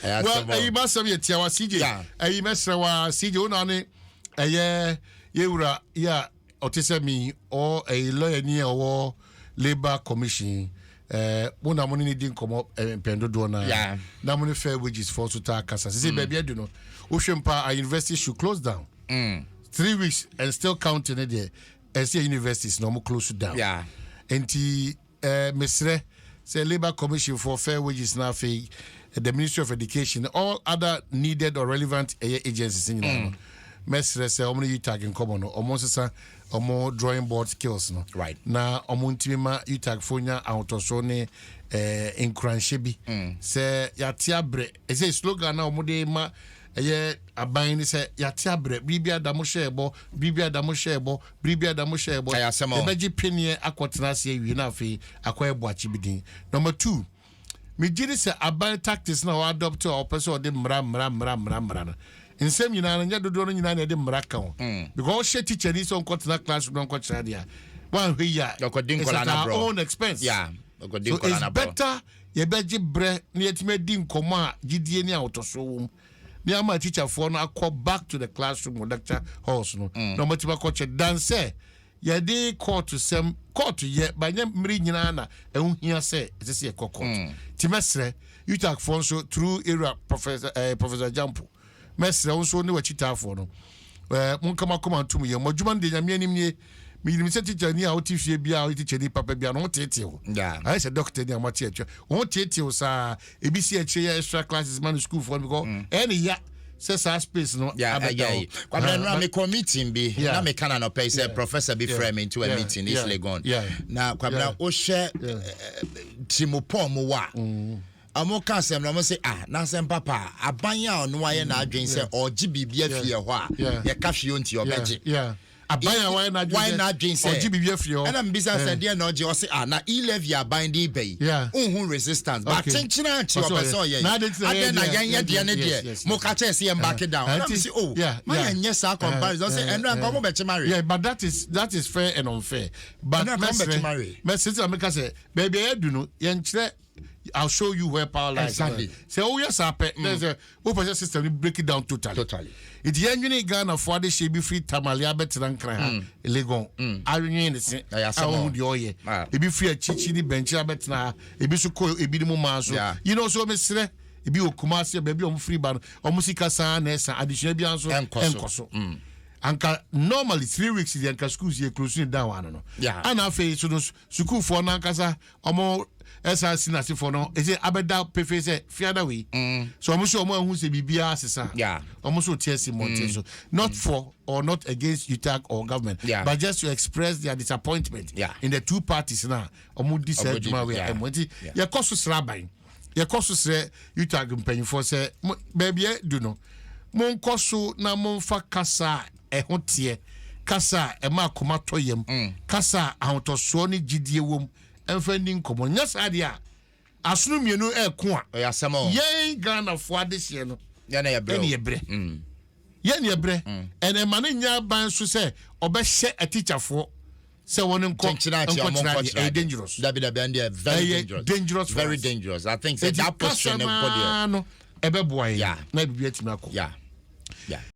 Well, you must have your Tiawa CJ. I must have CJ Unani, a year, Yura, yeah, Otisemi, or a lawyer near or Labor Commission. When that money didn't come up and Pendo Dona, yeah, that money fair wages for Sutaka. Say, baby, I do know. Ocean Power University should close down. 3 weeks and still counting it there. SC universities no more close down. Yeah. And Mr. Say Labor Commission for Fair Wages now the Ministry of Education, all other needed or relevant agencies in Mr. say how many you tag in common or more drawing board skills no. Right. Now omuntima you tag fonya autosone in Cranshibi. Say yatiabre. It's a slogan now modema aban ni se yatia bre bibia da mo shebo bibia da mo shebo ebeji penie akwotena se wi na afi akwa achi bidin. Number 2, me gidi se aban tactics na adopt or person de mra nsem nyina na nya dodo no nyina na de mra ka ho because she teacher ni so kwotena class no kwotena dia wan hwe ya our own expense. Yeah, so it's better yebeji bre na yetime di nkomo a gidie ni autoso the ama teacher for no call back to the classroom or lecture halls no no matiba coach dance ye dey court to sem court ye ba nya mri nyina na ehun hia se se court timesre you talk for so through era professor Jampo mesre so ne wachita for no mun kama antum ye modwuma de nyame anim nie mi se teacher ni a otifie bia o teacher ni papa bia no tete o I say doctor ni amati eche o tete o sa ebisi eche extra classes man school for because any ya says space no kwabra no me committee bi na me kana no pay say professor be frame into a meeting is legon na kwabra o share timopon mo wa amo ka sem no mo say na sem papa abanya no aye na adwen say ogi bibia fie ho a ye ka hwe onti obeje abaya why not dream say ogbibia fio and am business said there no je o say na e-levy abinding bay unhu resistance but chinchina anti o person ye na yan de ne de mo ka che say back down and say man yan sa comparison say eno an come be marry but that is fair and unfair but message America say baby edu no yan kire I'll show you where power lies. Exactly. Say, oh yes, there's a open system. We break it down totally. It's the engineer Ghana for the she be free tamalia better than cry. Legon. I remain the same. I own the oil. It be free a chichi bench better now. It be so cool. It be the moment. You know, so Mister. It be Kumasi baby on free band or Musika San Nessa additional bianso and Koso. Anka normally 3 weeks the anka schools here closing down. No. Yeah. And I face so school for Nankasa or more. Esa sinasi for no is it abeda prefer say fiada we so almost who say bibia sesa almost TSC monte so not for or not against UTAG or government but just to express their disappointment in the two parties now almost this juma we emonti ya koso sraban ya koso sre UTAG mpanyin for say baby do no mon koso na mon fa kasa ehotie kasa e ma koma toyem kasa ahotoso ni gidie wom enfending common yes adia asunu mienu ko a oyasemo yen Ghana fo adehye no ye na yebre ene ma nya ban so se obehye a teacher fo se won dangerous very dangerous I think that person no ebe boy na bibia timako